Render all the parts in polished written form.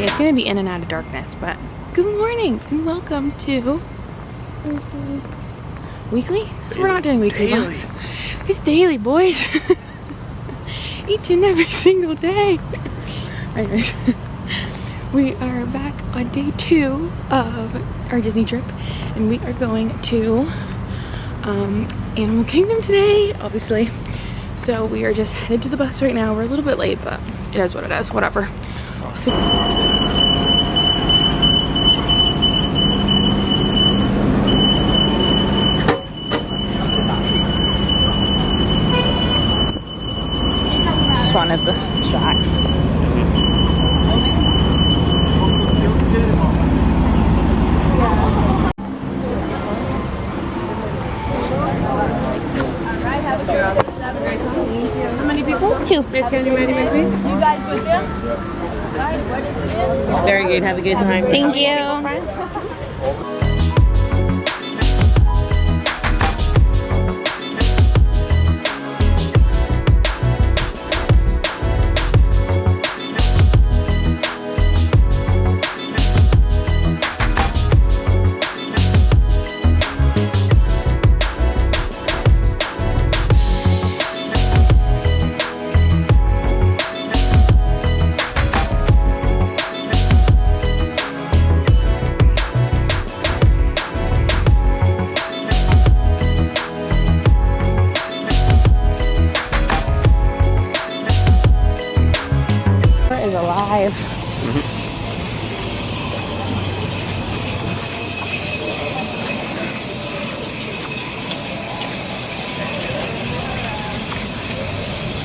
Okay, it's gonna be in and out of darkness, but good morning and welcome to weekly? We're not doing weekly vlogs. It's daily, boys. Each and every single day. Anyways, we are back on day 2 of our Disney trip, and we are going to Animal Kingdom today, obviously. So we are just headed to the bus right now. We're a little bit late, but it is what it is, whatever. So just wanted the shot. How many people? 2. Please, can you ready, please? You guys with them? Very good. Have a good time. Thank you. Is alive.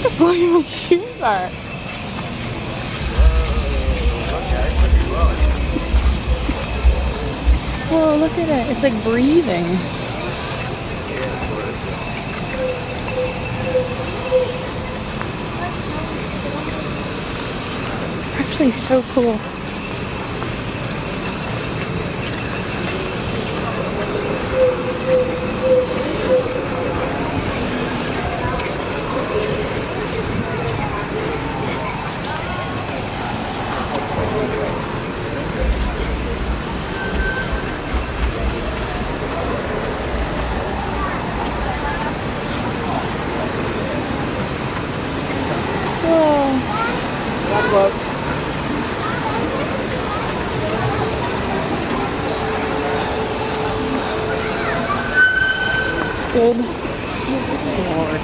Look where my shoes are. Whoa, look at it. It's like breathing. Actually so cool. Whoa. Good Lord.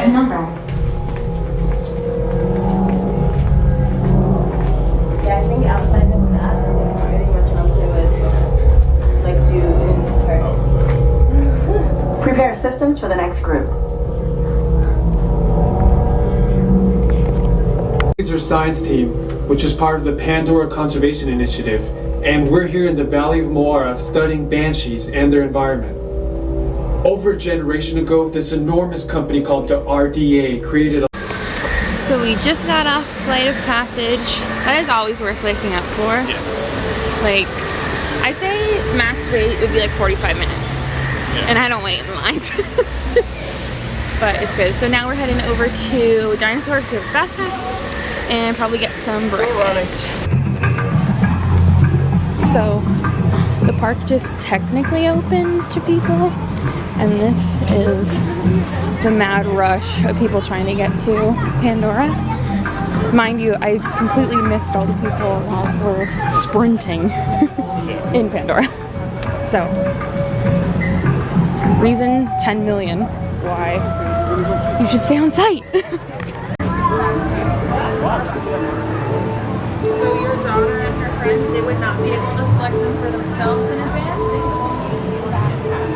Number. Yeah, I think outside of that, I think pretty much else they would like do in Prepare systems for the next group. It's our science team, which is part of the Pandora Conservation Initiative, and we're here in the Valley of Moara studying banshees and their environment. Over a generation ago, this enormous company called the RDA created a... So we just got off Flight of Passage. That is always worth waking up for. Yes. Like, I'd say max wait would be like 45 minutes. Yeah. And I don't wait in lines. But it's good. So now we're heading over to Dinosaurs to have Fast Pass and probably get some breakfast. So the park just technically opened to people. And this is the mad rush of people trying to get to Pandora. Mind you, I completely missed all the people while we're sprinting in Pandora. So, reason 10 million why you should stay on site. So your daughter and her friends, they would not be able to select them for themselves in advance? They could only use Fast Pass.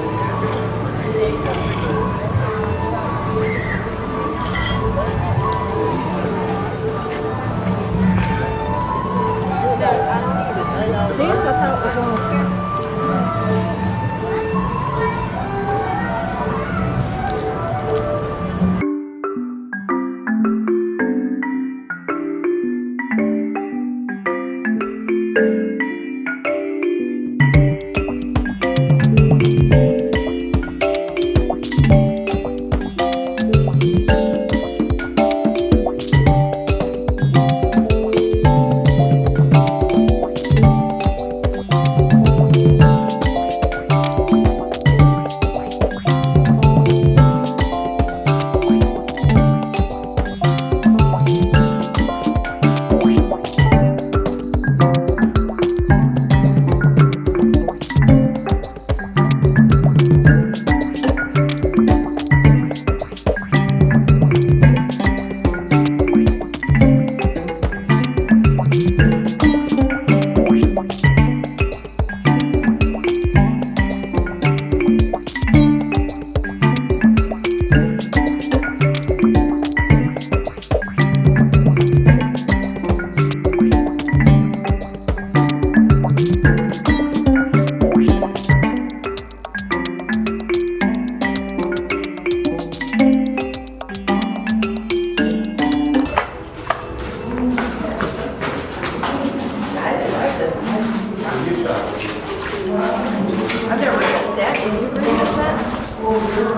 Trying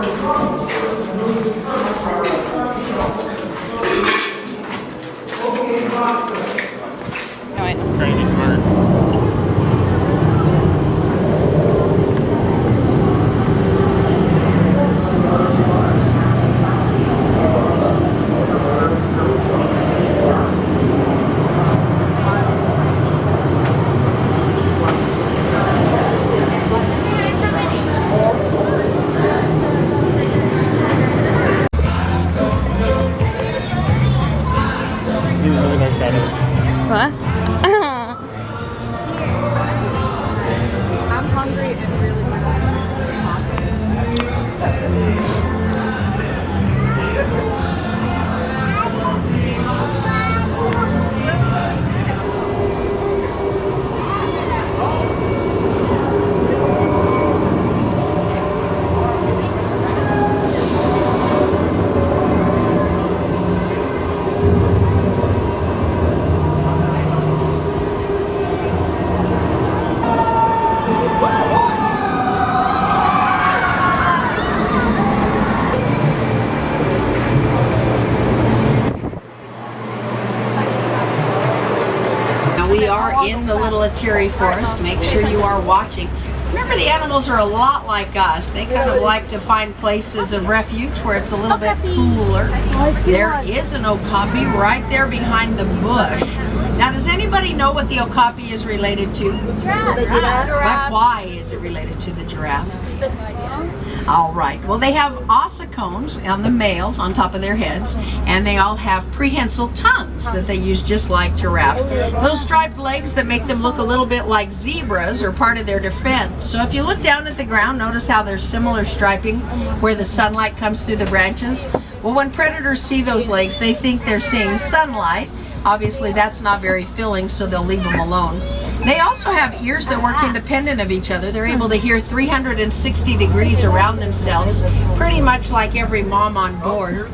to be smart. He was moving our shadow. What? I'm hungry and really We are in the Little Atiri Forest. Make sure you are watching. Remember, the animals are a lot like us. They kind of like to find places of refuge where it's a little bit cooler. There is an okapi right there behind the bush. Now, does anybody know what the okapi is related to? But why is it related to the giraffe? All right. Well, they have ossicones on the males on top of their heads, and they all have prehensile tongues that they use just like giraffes. Those striped legs that make them look a little bit like zebras are part of their defense. So if you look down at the ground, notice how there's similar striping where the sunlight comes through the branches. Well, when predators see those legs, they think they're seeing sunlight. Obviously, that's not very filling, so they'll leave them alone. They also have ears that work independent of each other. They're able to hear 360 degrees around themselves, pretty much like every mom on board.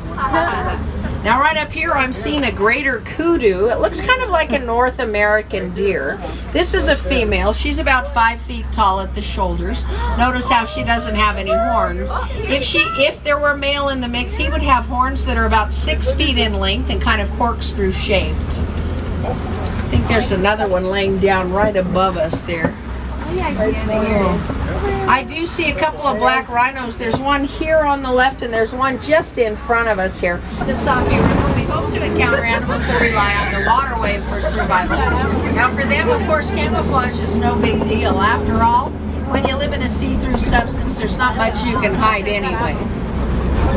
Now right up here I'm seeing a greater kudu. It looks kind of like a North American deer. This is a female. She's about 5 feet tall at the shoulders. Notice how she doesn't have any horns. If there were a male in the mix, he would have horns that are about 6 feet in length and kind of corkscrew shaped. I think there's another one laying down right above us there. I do see a couple of black rhinos. There's one here on the left and there's one just in front of us here. The Sabi River, we hope to encounter animals that rely on the waterway for survival. Now for them, of course, camouflage is no big deal. After all, when you live in a see-through substance, there's not much you can hide anyway.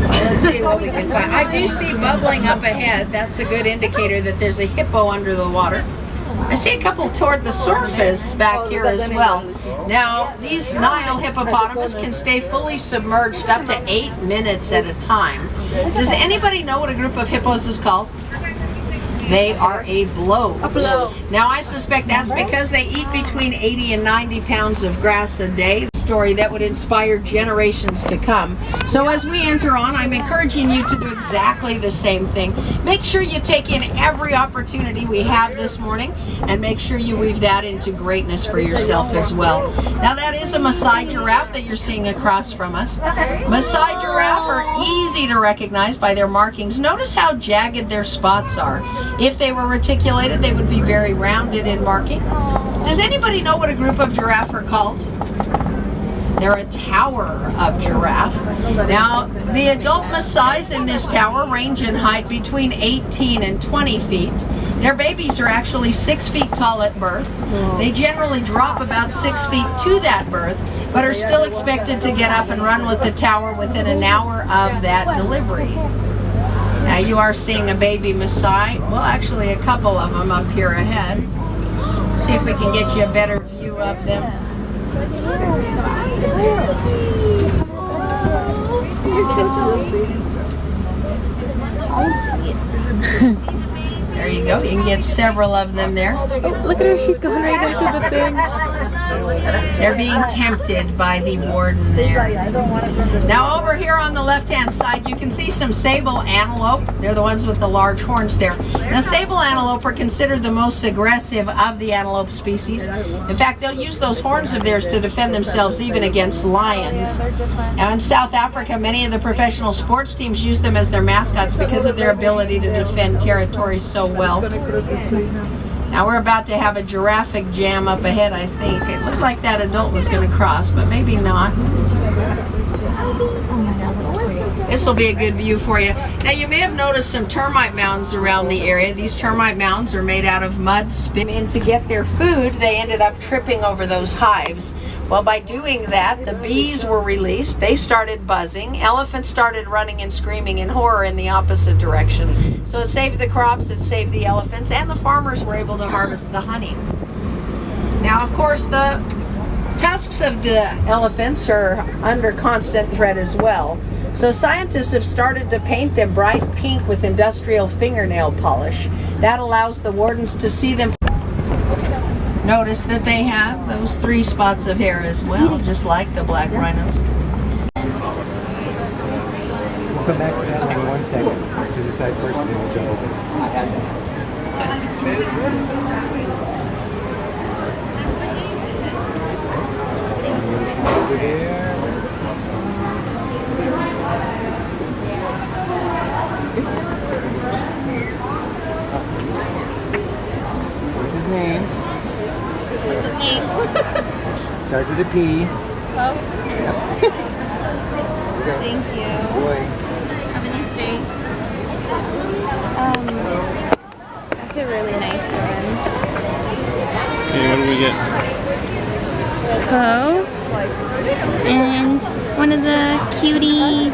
Let's see what we can find. I do see bubbling up ahead. That's a good indicator that there's a hippo under the water. I see a couple toward the surface back here as well. Now, these Nile hippopotamus can stay fully submerged up to 8 minutes at a time. Does anybody know what a group of hippos is called? They are a bloat. Now, I suspect that's because they eat between 80 and 90 pounds of grass a day. Story that would inspire generations to come. So as we enter on, I'm encouraging you to do exactly the same thing. Make sure you take in every opportunity we have this morning and make sure you weave that into greatness for yourself as well. Now that is a Maasai giraffe that you're seeing across from us. Maasai giraffe are easy to recognize by their markings. Notice how jagged their spots are. If they were reticulated, they would be very rounded in marking. Does anybody know what a group of giraffe are called? They're a tower of giraffe. Now, the adult Maasais in this tower range in height between 18 and 20 feet. Their babies are actually 6 feet tall at birth. They generally drop about 6 feet to that birth, but are still expected to get up and run with the tower within an hour of that delivery. Now, you are seeing a baby Maasai. Well, actually, a couple of them up here ahead. See if we can get you a better view of them. There you go. You can get several of them there. Oh, look at her. She's going right into the thing. They're being tempted by the warden there. Now over here on the left-hand side, you can see some sable antelope. They're the ones with the large horns there. Now, sable antelope are considered the most aggressive of the antelope species. In fact, they'll use those horns of theirs to defend themselves even against lions. Now, in South Africa, many of the professional sports teams use them as their mascots because of their ability to defend territory so well. Now, we're about to have a giraffic jam up ahead, I think. It looked like that adult was going to cross, but maybe not. This will be a good view for you. Now, you may have noticed some termite mounds around the area. These termite mounds are made out of mud, and to get their food, they ended up tripping over those hives. Well, by doing that, the bees were released. They started buzzing. Elephants started running and screaming in horror in the opposite direction. So it saved the crops, it saved the elephants, and the farmers were able to harvest the honey. Now, of course, the tusks of the elephants are under constant threat as well. So scientists have started to paint them bright pink with industrial fingernail polish. That allows the wardens to see them. Notice that they have those 3 spots of hair as well, just like the black rhinos. We'll come back to that in 1 second. Let's do the side first and then we'll jump over. Over here. What's his name? What's his name? Starts with a P. Oh. Yep. Thank you. Boy. Have a nice day. That's a really nice one. Hey, what do we get? Poe and one of the cutie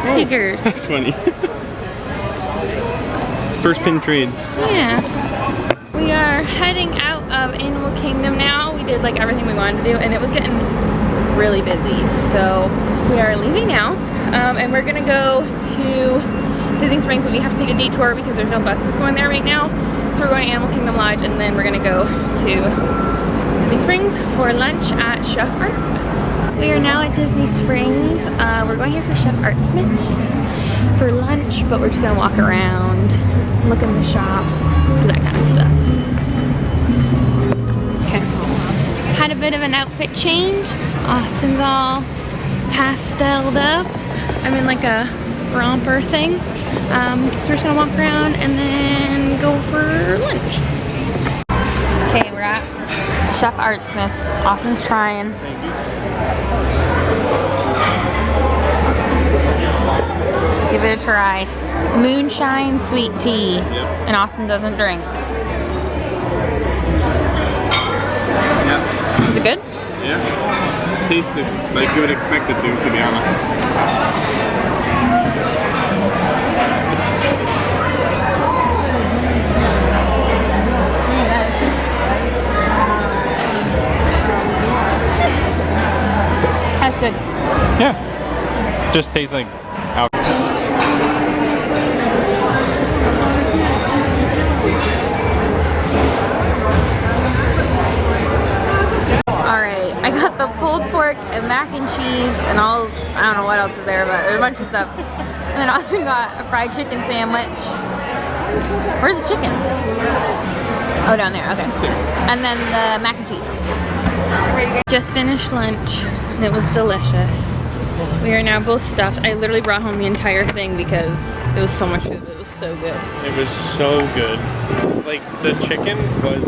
tigers. That's funny. First pin trades. Yeah. We are heading out of Animal Kingdom now. We did like everything we wanted to do and it was getting really busy. So we are leaving now and we're gonna go to Disney Springs, but we have to take a detour because there's no buses going there right now. So we're going to Animal Kingdom Lodge and then we're gonna go to Disney Springs for lunch at Chef Artsmith's. We are now at Disney Springs. We're going here for Chef Artsmith's for lunch, but we're just gonna walk around, look in the shop, do that kind of stuff. Okay. Had a bit of an outfit change. Austin's all pasteled up. I'm in like a romper thing. So we're just gonna walk around and then go for lunch. Okay, we're at Chef Artsmith's. Austin's trying. Give it a try. Moonshine sweet tea. And Austin doesn't drink. Yeah. Is it good? Yeah. Tasted like you would expect it to be honest. That's good. Yeah. Just tastes like alcohol. Alright, I got the pulled pork and mac and cheese and all, I don't know what else is there, but there's a bunch of stuff. And then Austin got a fried chicken sandwich. Where's the chicken? Oh, down there, okay. And then the mac and cheese. Just finished lunch and it was delicious. We are now both stuffed. I literally brought home the entire thing because it was so much food. It was so good. It was so good. Like the chicken was,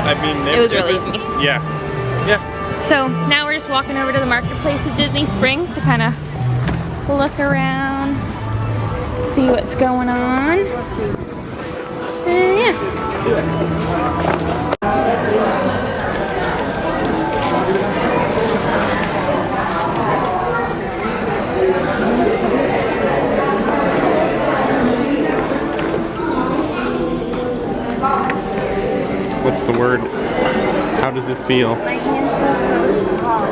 I mean, it was really easy. Yeah. Yeah. So now we're just walking over to the marketplace at Disney Springs to kind of look around, see what's going on. And yeah. What's the word? How does it feel? My hands feel so small.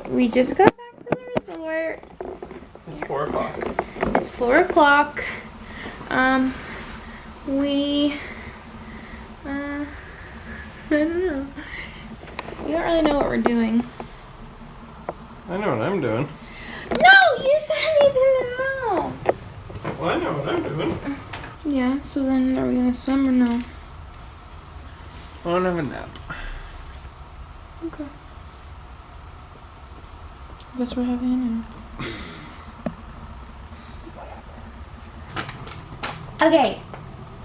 We just got back from the resort. It's 4 o'clock. It's 4 o'clock. We I don't know. We don't really know what we're doing. I know what I'm doing. No, you said you didn't know. Well, I know what I'm doing. Yeah, so then are we gonna swim or no? I want to have a nap. Okay. I guess we're having a nap. Okay,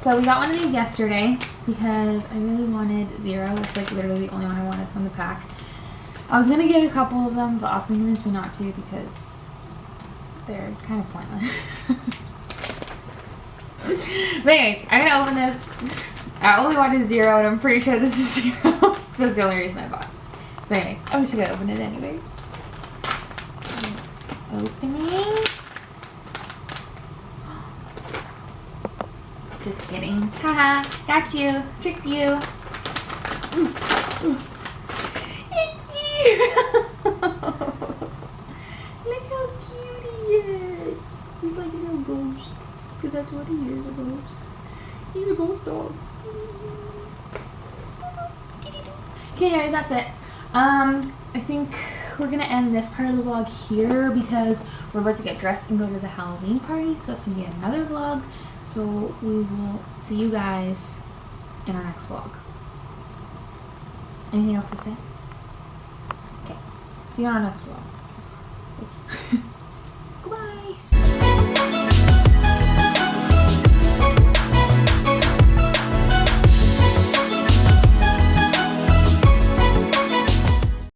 so we got one of these yesterday because I really wanted Zero. It's like literally the only one I wanted from the pack. I was gonna get a couple of them, but Austin convinced me not to because they're kind of pointless. But anyways, I'm gonna open this. I only wanted Zero, and I'm pretty sure this is Zero. That's the only reason I bought it. But anyways, I'm just gonna open it anyways. Opening. Just kidding. Haha, got you. Tricked you. It's Zero! Look how cute he is. He's like a little ghost. Because that's what he is, a ghost. He's a ghost dog. Okay guys, that's it. I think we're gonna end this part of the vlog here because we're about to get dressed and go to the Halloween party. So that's gonna be another vlog. So we will see you guys in our next vlog. Anything else to say? Okay. See you on our next vlog.